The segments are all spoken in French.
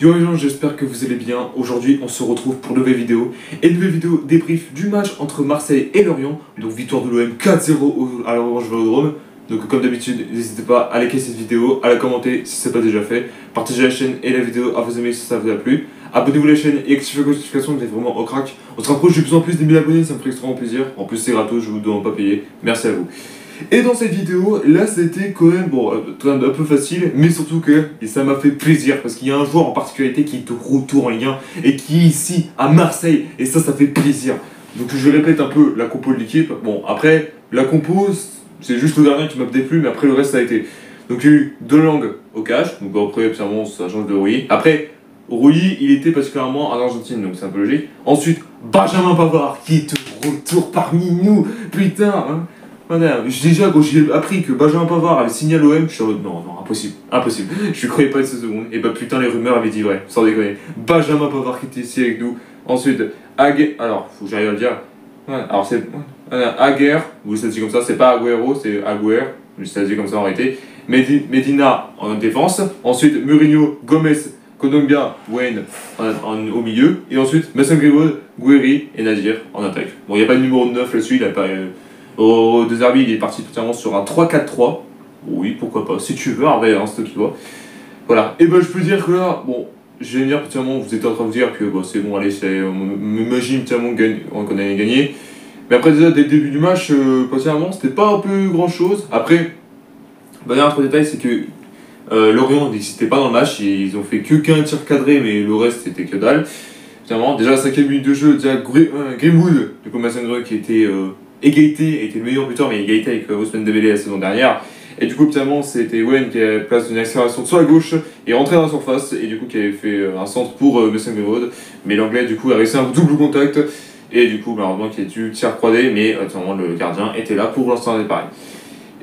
Yo les gens, j'espère que vous allez bien. Aujourd'hui, on se retrouve pour une nouvelle vidéo. Et une nouvelle vidéo débrief du match entre Marseille et Lorient. Donc victoire de l'OM 4-0 à l'Orange Vélodrome. Donc comme d'habitude, n'hésitez pas à liker cette vidéo, à la commenter si ce n'est pas déjà fait. Partagez la chaîne et la vidéo à vos amis si ça vous a plu. Abonnez-vous à la chaîne et activez les notifications, vous êtes vraiment au crack. On se rapproche de plus en plus des 1000 abonnés, ça me ferait extrêmement plaisir. En plus c'est gratos, je vous demande pas payer. Merci à vous. Et dans cette vidéo, là c'était quand même bon, un peu facile, mais surtout que et ça m'a fait plaisir parce qu'il y a un joueur en particularité qui est de retour en Ligue 1 et qui est ici à Marseille, et ça fait plaisir. Donc je répète un peu la compo de l'équipe. Bon, après, la compo, c'est juste le dernier qui m'a déplu, mais après le reste ça a été. Donc il y a eu Delang au cash, donc après, bizarrement, ça change de Rui. Après, Rui, il était particulièrement en Argentine, donc c'est un peu logique. Ensuite, Benjamin Pavard qui est de retour parmi nous, putain, hein. Voilà. Déjà, quand j'ai appris que Benjamin Pavard avait signé à l'OM, je suis en mode non, impossible, impossible. Je ne croyais pas une seconde. Et bah putain, les rumeurs avaient dit vrai, sans déconner. Benjamin Pavard qui était ici avec nous. Ensuite, alors, faut que j'arrive à le dire. Ouais, alors c'est Aguer, vous le dit comme ça, c'est pas Agüero, c'est Aguer, je le dit comme ça en réalité. Medina en défense. Ensuite, Mourinho, Gomez, Kondogbia, Wayne au milieu. Et ensuite, Mason Greenwood, Guéry et Nadir en attaque. Bon, il n'y a pas de numéro 9 là-dessus, il a pas. Au De Zerbi, il est parti totalement sur un 3-4-3. Oui, pourquoi pas, si tu veux, un vrai, c'est toi qui vois. Voilà, et ben je peux dire que là, bon, je vais dire, particulièrement, vous êtes en train de dire que bon, c'est bon, allez, on m'imagine particulièrement qu'on allait gagner. Mais après, déjà, dès le début du match, particulièrement, c'était pas un peu grand chose. Après, il y a un autre détail, c'est que Lorient n'était pas dans le match, ils ont fait qu'un tir cadré, mais le reste c'était que dalle. Finalement, déjà, la 5ème minute de jeu, déjà, Greenwood, du coup, Mason Greenwood qui était. Égalité était le meilleur buteur, mais égalité avec Ousmane Dembélé la saison dernière. Et du coup, finalement, c'était Wayne qui a place d'une accélération sur la gauche et rentré dans la surface, et du coup, qui avait fait un centre pour Mason Greenwood. Mais l'anglais, du coup, a réussi un double contact, et du coup, malheureusement, qui a dû tir 3D, mais finalement, le gardien était là pour lancer un dépareil.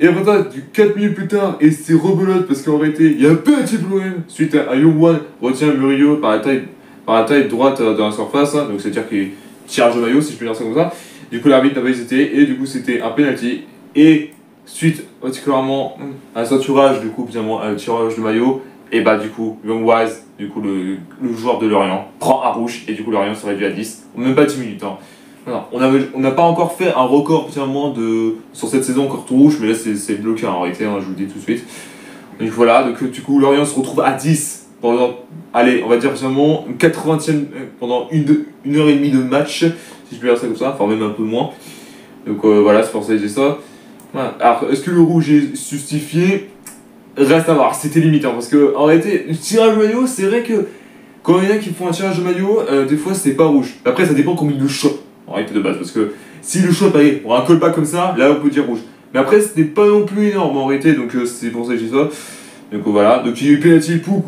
Et après ça, 4 minutes plus tard, et c'est rebelote parce qu'en réalité, il y a un petit problème suite à Young One retient Murillo par la taille droite dans la surface, hein, donc c'est-à-dire qu'il tirage de maillot, si je peux dire ça comme ça. Du coup, l'arbitre n'a pas hésité, et du coup, c'était un penalty. Et suite, particulièrement, à un ceinturage, du coup, finalement, à un tirage de maillot, et bah, du coup, Young Wise, du coup, le joueur de Lorient, prend un rouge, et du coup, Lorient se réduit à 10, même pas 10 minutes. Hein. Voilà. On n'a pas encore fait un record, particulièrement, sur cette saison, encore tout rouge, mais là, c'est bloqué en réalité, hein, je vous le dis tout de suite. Donc voilà, donc du coup, Lorient se retrouve à 10 pendant, allez, on va dire, particulièrement, 80e, pendant une heure et demie de match. Si je peux dire ça comme ça, enfin même un peu moins. Donc voilà, c'est pour ça que j'ai ça. Voilà. Alors, est-ce que le rouge est justifié? Reste à voir, c'était limite, hein, parce que en réalité, le tirage de maillot, c'est vrai que quand il y en a qui font un tirage de maillot, des fois c'est pas rouge. Après, ça dépend comment ils le chopent, en réalité de base, parce que s'ils le chopent, allez, on a un callback comme ça, là on peut dire rouge. Mais après, c'était pas non plus énorme en réalité, donc c'est pour ça que j'ai ça. Donc voilà, donc il y a eu penalty pour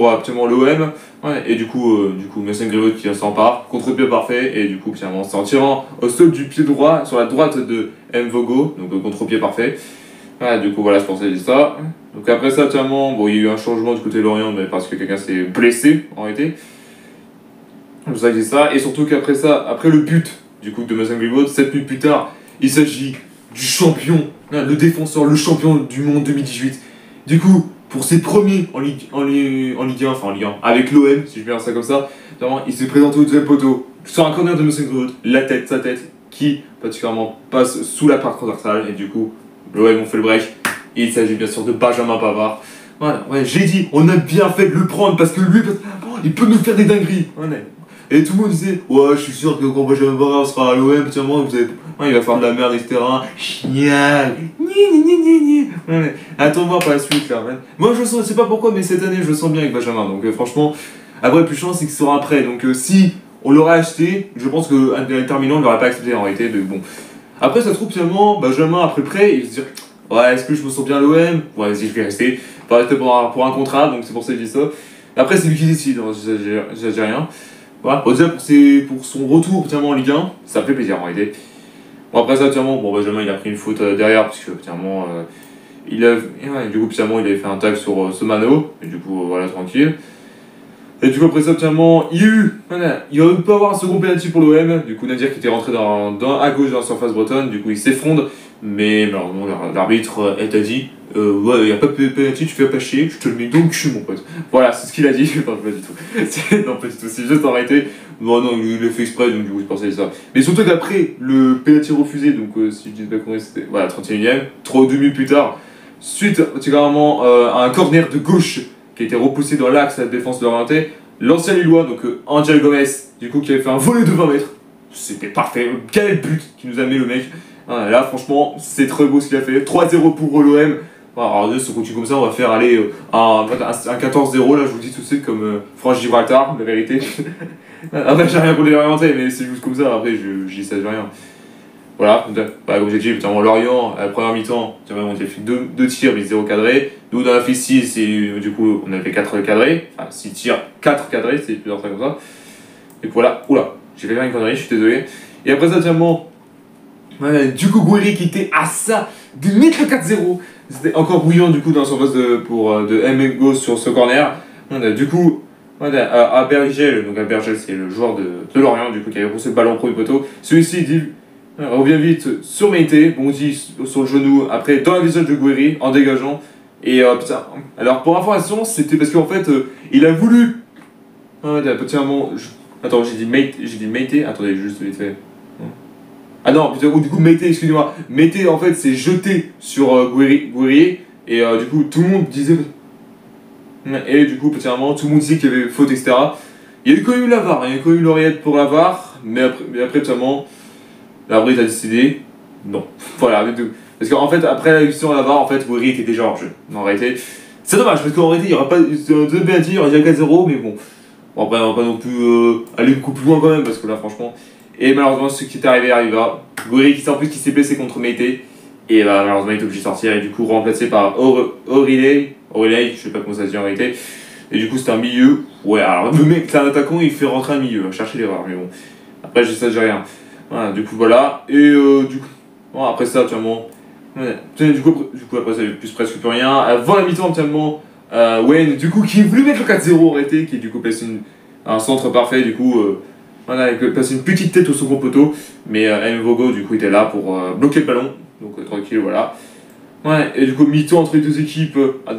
absolument l'OM. Ouais, et du coup Mason Greenwood qui s'empare, contre-pied parfait, et du coup finalement c'est en tirant au stop du pied droit sur la droite de Mvogo, donc contre-pied parfait. Ouais, du coup voilà, je pensais que c'était ça. Donc après ça, finalement, bon, il y a eu un changement du côté de Lorient, mais parce que quelqu'un s'est blessé en réalité. C'est pour ça que j'ai ça, et surtout qu'après ça, après le but du coup de Mason Greenwood, 7 minutes plus tard, il s'agit du champion, le défenseur, le champion du monde 2018. Du coup, pour ses premiers en Ligue 1, enfin en Ligue 1, avec l'OM, si je peux dire ça comme ça, il s'est présenté au deuxième poteau, sur un corner de Mason Greenwood, sa tête, qui particulièrement passe sous la part transversale, et du coup, l'OM ont fait le break, et il s'agit bien sûr de Benjamin Pavard. Voilà, ouais, j'ai dit, on a bien fait de le prendre, parce que lui, il peut nous faire des dingueries. Ouais. Et tout le monde disait, ouais, je suis sûr que quand Benjamin Pavard sera à l'OM, il va faire de la merde, etc. Génial. Ouais. Attends voir par la suite là. Moi je sais pas pourquoi, mais cette année je le sens bien avec Benjamin. Donc franchement, après plus chance c'est qu'il sera prêt. Donc si on l'aurait acheté, je pense qu'à terminant on ne l'aurait pas accepté en réalité. Donc bon. Après ça se trouve finalement, Benjamin après prêt, il va se dire, ouais, est-ce que je me sens bien à l'OM? Ouais, vas-y, je vais rester. Il va rester pour un contrat, donc c'est pour ça que je dis ça. Après c'est lui qui décide, hein, j'ai rien. Voilà, déjà pour son retour en Ligue 1, ça me fait plaisir en réalité. Bon, après ça, bon, Benjamin il a pris une faute derrière, parce que du coup, il avait fait un tag sur ce Mano, et du coup, voilà, tranquille. Et du coup, après ça, il aurait pu avoir un second penalty pour l'OM, du coup, Nadir qui était rentré à gauche dans la surface bretonne, du coup, il s'effondre, mais malheureusement, l'arbitre est dit, Ouais, y a pas de penalty, tu fais pas chier, je te le mets donc cul, mon pote. Voilà, c'est ce qu'il a dit. Non, pas du tout. Non, pas du tout. C'est juste arrêté. Bon, non, il l'a fait exprès, donc du coup, je pensais ça. Mais surtout qu'après, le penalty refusé, donc si je dis pas combien c'était. Voilà, 31ème, 2 minutes plus tard, suite, particulièrement, à un corner de gauche qui a été repoussé dans l'axe à la défense de l'orienté, l'ancien Lillois, donc Angel Gomez, du coup, qui avait fait un volet de 20 mètres. C'était parfait. Quel but qui nous a mis le mec. Ah, là, franchement, c'est très beau ce qu'il a fait. 3-0 pour l'OM. Alors, si on continue comme ça, on va faire aller un 14-0. Là, je vous le dis tout de suite, comme France Gibraltar, la vérité. Après, j'ai rien pour les orienter, mais c'est juste comme ça. Après, je dis ça, j'ai rien. Voilà, bah, comme j'ai dit, notamment Lorient, à la première mi-temps, on a fait 2 tirs, mais 0 cadré. Nous, on en a fait 6, et du coup, on a fait 4 cadrés. Enfin, 6 tirs, 4 cadrés, c'est plusieurs fois comme ça. Et voilà, oula, j'ai fait une connerie, je suis désolé. Et après ça, notamment, du coup, Gouiri qui était à ça de mettre le 4-0. C'était encore bouillant du coup dans la surface de Mgo sur ce corner. Du coup, à Bergel, donc à Bergel c'est le joueur de Lorient du coup qui avait poussé le ballon au premier poteau. Celui-ci dit revient vite sur Meite, bondit sur le genou, après dans le visage de Gouiri en dégageant. Et putain, alors pour information, c'était parce qu'en fait il a voulu. Petit moment, attends, j'ai dit Meite, attendez, juste vite fait. Ah non, du coup, Meite, excusez-moi. Meite, en fait, s'est jeté sur Gouiri. Et du coup, tout le monde disait. Et du coup, petit moment, tout le monde disait qu'il y avait faute, etc. Il y a eu quand même eu la VAR, il y a quand même eu l'oreillette pour la VAR. Mais après petit moment, l'arbitre a décidé. Non. Voilà, parce qu'en fait, après la décision à la VAR, en fait, Gouiri était déjà hors jeu. En réalité, c'est dommage, parce qu'en réalité, il n'y aura pas de penalty, il y aura déjà 4-0, mais bon. Bon, après, on va pas non plus aller beaucoup plus loin quand même, parce que là, franchement. Et malheureusement, ce qui est arrivé arriva. Gouiri qui s'est blessé contre Meite. Et bah, malheureusement, il est obligé de sortir. Et du coup, remplacé par Aurilei, je sais pas comment ça se dit en réalité. Et du coup, c'était un milieu. Ouais, alors le mec, c'est un attaquant, il fait rentrer un milieu. Chercher l'erreur, mais bon. Après, j'ai rien. Voilà, du coup, voilà. Et du coup, bon, après ça, actuellement. Du coup, après ça, il n'y avait presque plus rien. Avant la mi-temps, actuellement, Wayne, du coup, qui voulait mettre le 4-0 arrêté, qui du coup place un centre parfait, du coup. Voilà, il passé une petite tête au second poteau, mais Mvogo du coup était là pour bloquer le ballon, donc tranquille, voilà. Ouais, et du coup, mi-temps entre les deux équipes. Ah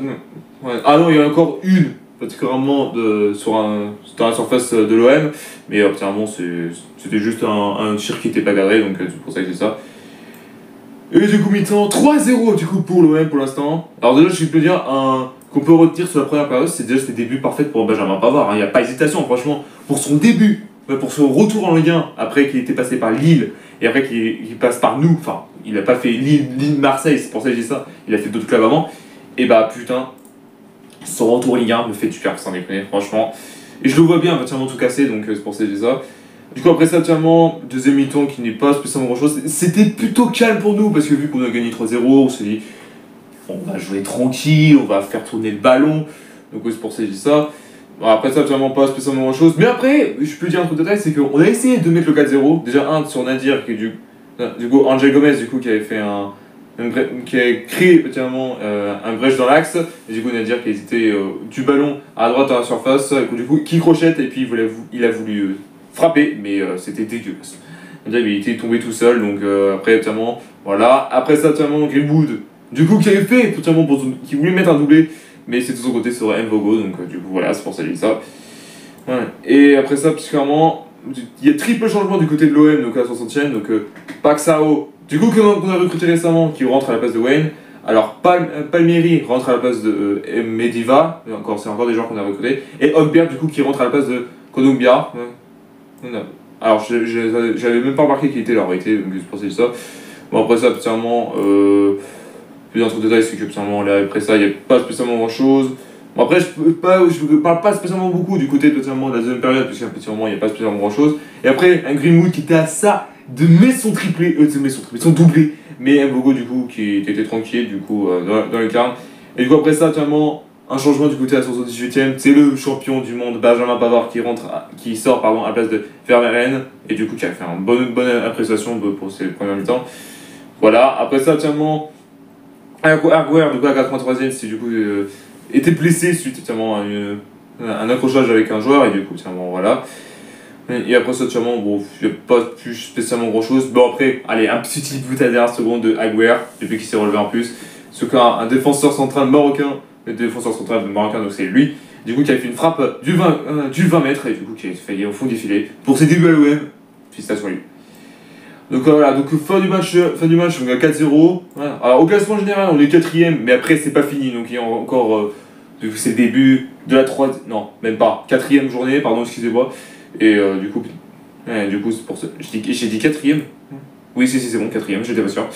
non, il y en a encore une, particulièrement dans la surface de l'OM, mais particulièrement c'était juste un tir qui n'était pas cadré, donc c'est pour ça que c'est ça. Et du coup, mi-temps, 3-0 du coup pour l'OM pour l'instant. Alors, déjà, je peux dire qu'on peut retenir sur la première période, c'est déjà c'était début parfait pour Benjamin Pavard, il n'y a pas d'hésitation, franchement, pour son début. Pour son retour en Ligue 1, après qu'il était passé par Lille, et après qu'il passe par nous, enfin, il n'a pas fait Lille-Marseille, c'est pour ça que j'ai ça, il a fait d'autres clubs avant, et bah putain, son retour en Ligue 1 me fait du cœur, sans déconner, franchement. Et je le vois bien, il va tiens tout casser, donc c'est pour ça que j'ai ça. Du coup, après ça, tiens, deuxième mi-temps qui n'est pas spécialement grand-chose, c'était plutôt calme pour nous, parce que vu qu'on a gagné 3-0, on s'est dit, on va jouer tranquille, on va faire tourner le ballon, donc c'est pour ça que j'ai ça. Bon, après ça, absolument pas spécialement grand chose. Mais après, je peux dire un truc de détail, c'est qu'on a essayé de mettre le 4-0. Déjà, sur Nadir, qui du coup, Angel Gomez, du coup, qui avait fait qui a créé un brèche dans l'axe. Et du coup, Nadir qui a hésité du ballon à droite à la surface, du coup, qui crochette, et puis il a voulu frapper, mais c'était dégueulasse. Nadir, il était tombé tout seul, donc après, notamment, voilà. Après ça, notamment, Greenwood, du coup, qui avait fait, qui voulait mettre un doublé. Mais c'est de son côté sur Mvogo, donc du coup voilà, c'est pour ça que j'ai dit ça. Ouais. Et après ça, particulièrement, il y a triple changement du côté de l'OM, donc à la 60e, donc Paxao, du coup qu'on a recruté récemment, qui rentre à la place de Wayne. Alors Palmieri rentre à la place de Mediva, c'est encore des joueurs qu'on a recrutés. Et Hogbert, du coup, qui rentre à la place de Konoumbia. Ouais. Alors j'avais même pas remarqué qu'il était là, en réalité, donc c'est pour ça que j'ai dit ça. Bon après ça, particulièrement... Plus d'un truc de détail, c'est que après ça, il n'y a pas spécialement grand chose. Bon, après, je parle pas spécialement beaucoup du côté de la deuxième période, puisqu'à un petit moment, il n'y a pas spécialement grand chose. Et après, un Greenwood qui était à ça de mettre son doublé. Mais Mvogo, du coup, qui était tranquille, du coup, dans les carnes. Et du coup, après ça, finalement, un changement du côté à la 78e. C'est le champion du monde, Benjamin Pavard, qui sort à la place de Vermeeren. Et du coup, qui a fait une bonne appréciation pour ses premières mi-temps. Voilà, après ça, finalement. Arguer, du coup, à 83e, c'est du coup était blessé suite à un accrochage avec un joueur, et du coup, voilà. Et après ça, bon, il n'y a pas plus spécialement grand chose. Bon, après, allez, un petit but à la dernière seconde de Aguer, depuis qu'il s'est relevé en plus. C'est un défenseur central marocain, le défenseur central marocain, donc c'est lui, du coup qui a fait une frappe du 20 mètres et du coup qui a failli au fond du filet. Pour ses débuts à l'OM, félicitations à lui. Donc voilà, donc fin du match donc à 4-0. Voilà. Alors au classement général, on est 4ème, mais après c'est pas fini, donc il y a encore, c'est le début de la 3, non, même pas, 4ème journée, pardon, excusez-moi. Et du coup c'est pour ça, j'ai dit 4ème. Oui, si, c'est bon, 4ème, j'étais pas sûr.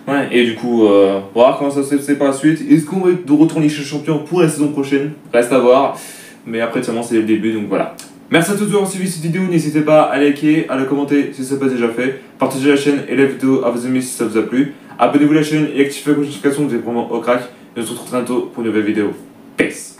Ouais, et du coup, on va voir comment ça se fait par la suite. Est-ce qu'on va être de retour en Ligue des Champions pour la saison prochaine? Reste à voir. Mais après, seulement, c'est le début, donc voilà. Merci à tous d'avoir suivi cette vidéo. N'hésitez pas à liker, à la commenter si ce n'est pas déjà fait. Partagez la chaîne et la vidéo à vos amis si ça vous a plu. Abonnez-vous à la chaîne et activez la notification, vous êtes vraiment au crack. Et on se retrouve très bientôt pour une nouvelle vidéo. Peace!